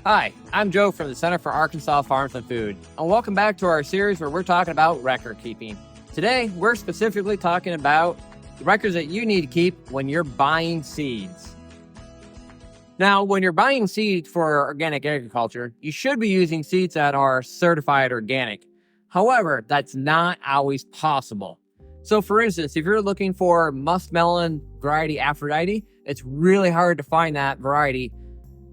Hi, I'm Joe from the Center for Arkansas Farms and Food, and welcome back to our series where we're talking about record keeping. Today, we're specifically talking about the records that you need to keep when you're buying seeds. Now, when you're buying seeds for organic agriculture, you should be using seeds that are certified organic. However, that's not always possible. So for instance, if you're looking for muskmelon variety Aphrodite, it's really hard to find that variety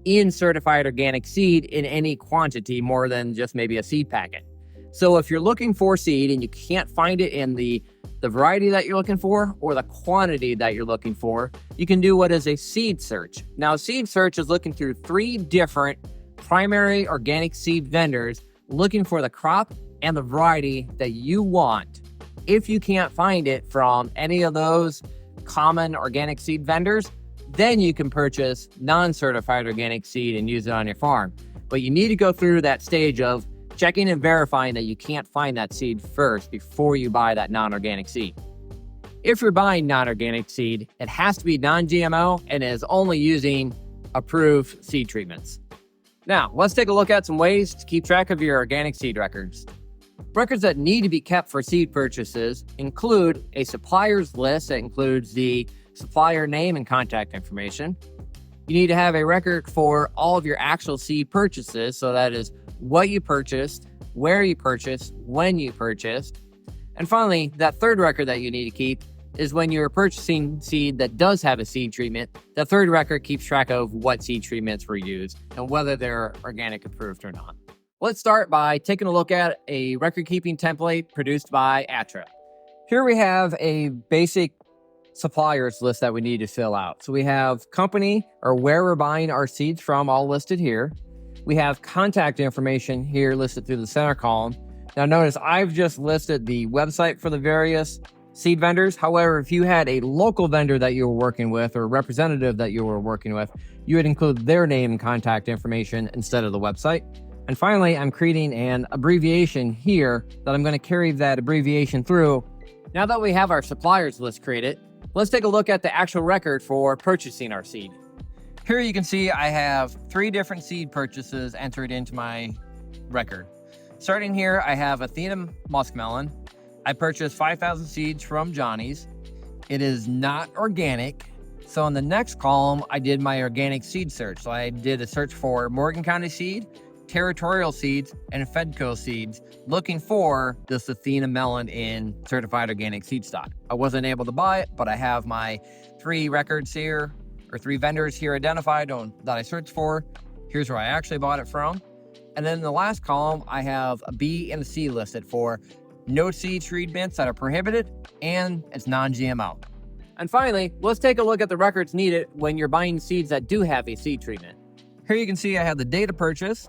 in certified organic seed in any quantity more than just maybe a seed packet. So if you're looking for seed and you can't find it in the variety that you're looking for or the quantity that you're looking for, you can do what is a seed search. Now, a seed search is looking through 3 different primary organic seed vendors looking for the crop and the variety that you want. If you can't find it from any of those common organic seed vendors, then you can purchase non-certified organic seed and use it on your farm. But you need to go through that stage of checking and verifying that you can't find that seed first before you buy that non-organic seed. If you're buying non-organic seed, it has to be non-GMO and is only using approved seed treatments. Now, let's take a look at some ways to keep track of your organic seed records. Records that need to be kept for seed purchases include a supplier's list that includes the supplier name and contact information. You need to have a record for all of your actual seed purchases. So that is what you purchased, where you purchased, when you purchased. And finally, that third record that you need to keep is when you're purchasing seed that does have a seed treatment. The third record keeps track of what seed treatments were used and whether they're organic approved or not. Let's start by taking a look at a record keeping template produced by Atra. Here we have a basic suppliers list that we need to fill out. So we have company or where we're buying our seeds from all listed here. We have contact information here listed through the center column. Now notice I've just listed the website for the various seed vendors. However, if you had a local vendor that you were working with or a representative that you were working with, you would include their name and contact information instead of the website. And finally, I'm creating an abbreviation here that I'm going to carry that abbreviation through. Now that we have our suppliers list created, let's take a look at the actual record for purchasing our seed. Here you can see I have 3 different seed purchases entered into my record. Starting here, I have Athena muskmelon. I purchased 5,000 seeds from Johnny's. It is not organic. So in the next column, I did my organic seed search. So I did a search for Morgan County seed, Territorial seeds, and Fedco seeds, looking for this Athena melon in certified organic seed stock. I wasn't able to buy it, but I have my 3 records here, or 3 vendors here identified that I searched for. Here's where I actually bought it from. And then in the last column, I have a B and a C listed for no seed treatments that are prohibited, and it's non-GMO. And finally, let's take a look at the records needed when you're buying seeds that do have a seed treatment. Here you can see I have the date of purchase.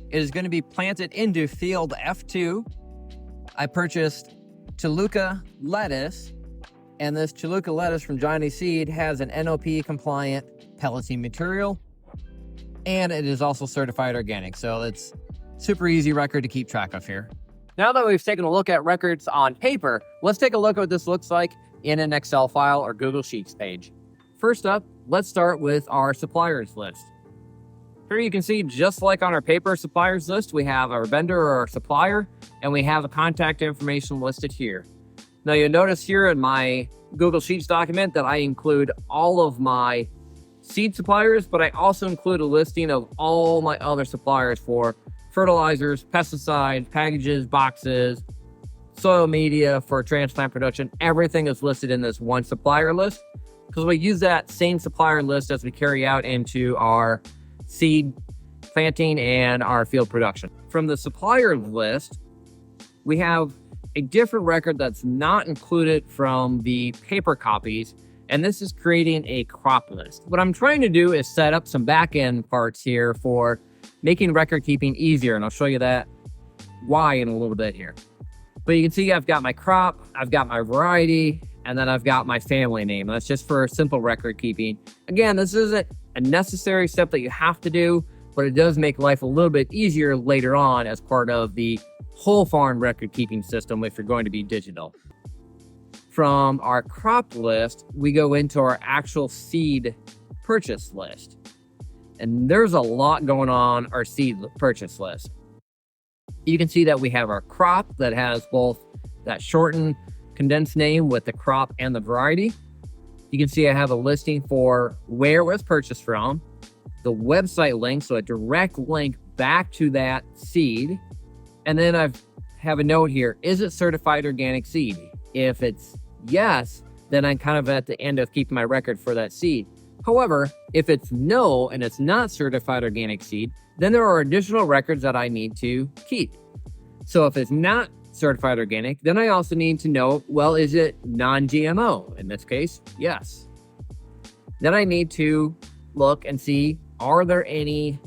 It is going to be planted into field F2. I purchased Toluca lettuce, and this Toluca lettuce from Johnny Seed has an NOP compliant pelleting material, and it is also certified organic. So it's super easy record to keep track of here. Now that we've taken a look at records on paper, let's take a look at what this looks like in an Excel file or Google Sheets page. First up, let's start with our suppliers list. Here you can see, just like on our paper suppliers list, we have our vendor or our supplier, and we have the contact information listed here. Now you'll notice here in my Google Sheets document that I include all of my seed suppliers, but I also include a listing of all my other suppliers for fertilizers, pesticides, packages, boxes, soil media for transplant production. Everything is listed in this one supplier list because we use that same supplier list as we carry out into our seed planting and our field production. From the supplier list, we have a different record that's not included from the paper copies, and this is creating a crop list. What I'm trying to do is set up some back-end parts here for making record keeping easier, and I'll show you that why in a little bit here. But you can see I've got my crop, I've got my variety, and then I've got my family name. That's just for simple record keeping. Again, this isn't a necessary step that you have to do, but it does make life a little bit easier later on as part of the whole farm record keeping system if you're going to be digital. From our crop list, we go into our actual seed purchase list. And there's a lot going on our seed purchase list. You can see that we have our crop that has both that shortened condensed name with the crop and the variety. You can see I have a listing for where it was purchased from, the website link, so a direct link back to that seed. And then I have a note here, is it certified organic seed? If it's yes, then I'm kind of at the end of keeping my record for that seed. However, if it's no and it's not certified organic seed, then there are additional records that I need to keep. So if it's not certified organic, then I also need to know, well, is it non-GMO? In this case, yes. Then I need to look and see, are there any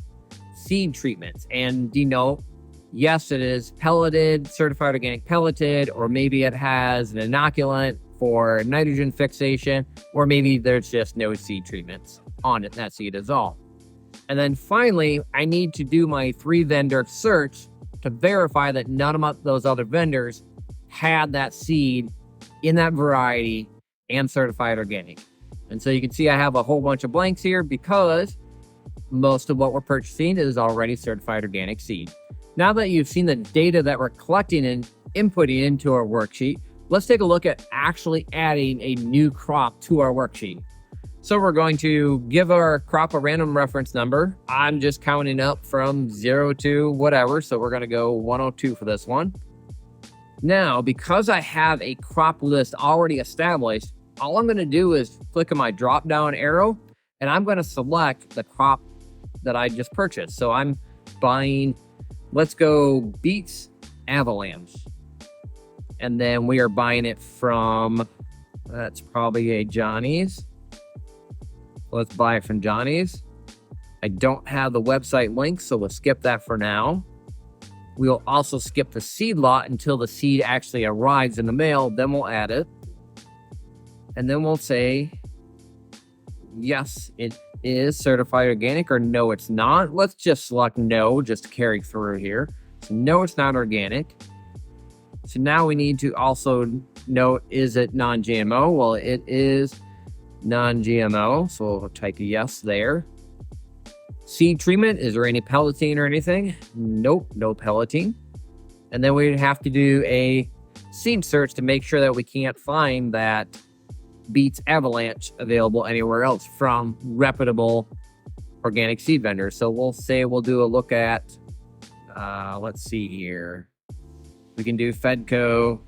seed treatments, and denote, yes, it is pelleted, certified organic pelleted, or maybe it has an inoculant for nitrogen fixation, or maybe there's just no seed treatments on it, that seed is all. And then finally, I need to do my 3-vendor search to verify that none of those other vendors had that seed in that variety and certified organic. And so you can see I have a whole bunch of blanks here because most of what we're purchasing is already certified organic seed. Now that you've seen the data that we're collecting and inputting into our worksheet, let's take a look at actually adding a new crop to our worksheet. So we're going to give our crop a random reference number. I'm just counting up from 0 to whatever, so we're going to go 102 for this one. Now, because I have a crop list already established, all I'm going to do is click on my drop down arrow, and I'm going to select the crop that I just purchased. So I'm buying, let's go beets avalanche. And then we are buying it from, that's probably a Johnny's. Let's buy it from Johnny's. I don't have the website link, so we'll skip that for now. We'll also skip the seed lot until the seed actually arrives in the mail. Then we'll add it. And then we'll say, yes, it is certified organic, or no, it's not. Let's just select no, just to carry through here. So no, it's not organic. So now we need to also note, is it non-GMO? Well, it is non-GMO, so we'll type a yes there. Seed treatment, is there any pelleting or anything? Nope, no pelleting. And then we'd have to do a seed search to make sure that we can't find that beets avalanche available anywhere else from reputable organic seed vendors. So we'll say we'll do a look at, let's see here. We can do Fedco,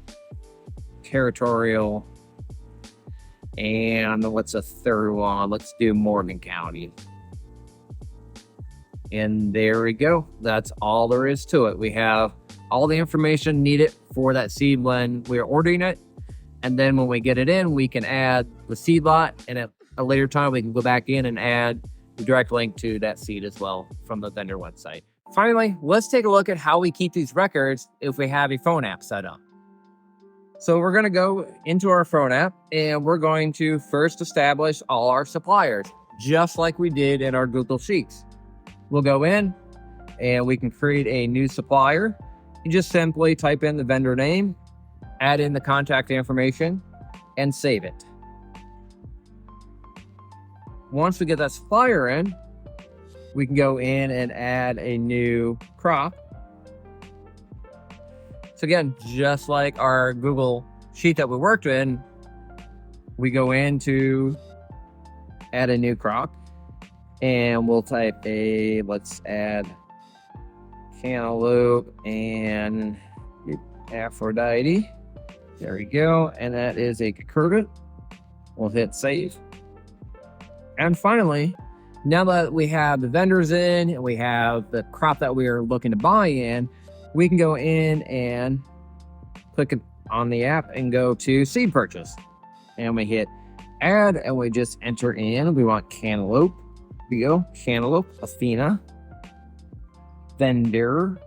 Territorial, and what's a third one? Let's do Morgan County. And there we go. That's all there is to it. We have all the information needed for that seed when we're ordering it. And then when we get it in, we can add the seed lot. And at a later time, we can go back in and add the direct link to that seed as well from the vendor website. Finally, let's take a look at how we keep these records if we have a phone app set up. So we're going to go into our phone app, and we're going to first establish all our suppliers, just like we did in our Google Sheets. We'll go in, and we can create a new supplier. You just simply type in the vendor name, add in the contact information, and save it. Once we get that supplier in, we can go in and add a new crop. So again, just like our Google Sheet that we worked in, we go in to add a new crop, and we'll type let's add cantaloupe and Aphrodite. There we go. And that is a cucurbit. We'll hit save. And finally, now that we have the vendors in and we have the crop that we are looking to buy in, we can go in and click on the app and go to seed purchase. And we hit add, and we just enter in, we want cantaloupe. Here we go, cantaloupe, Athena. Vendor.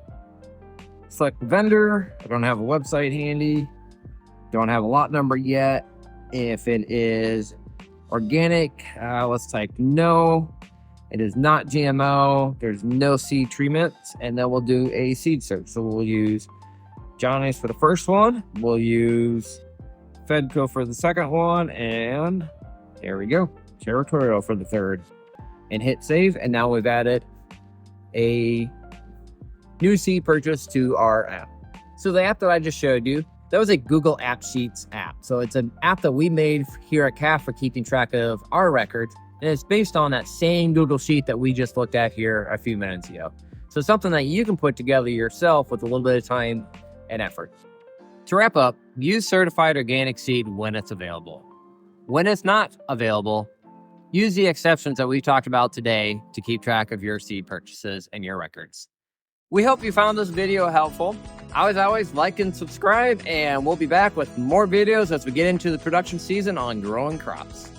Select vendor. I don't have a website handy. Don't have a lot number yet. If it is organic, let's type no. It is not GMO. There's no seed treatments. And then we'll do a seed search. So we'll use Johnny's for the first one. We'll use Fedco for the second one. And there we go. Territorial for the third. and hit save. And now we've added a new seed purchase to our app. So the app that I just showed you, that was a Google App Sheets app. So it's an app that we made here at CAF for keeping track of our records. And it's based on that same Google Sheet that we just looked at here a few minutes ago. So something that you can put together yourself with a little bit of time and effort. To wrap up, use certified organic seed when it's available. When it's not available, use the exceptions that we talked about today to keep track of your seed purchases and your records. We hope you found this video helpful. As always, like and subscribe, and we'll be back with more videos as we get into the production season on growing crops.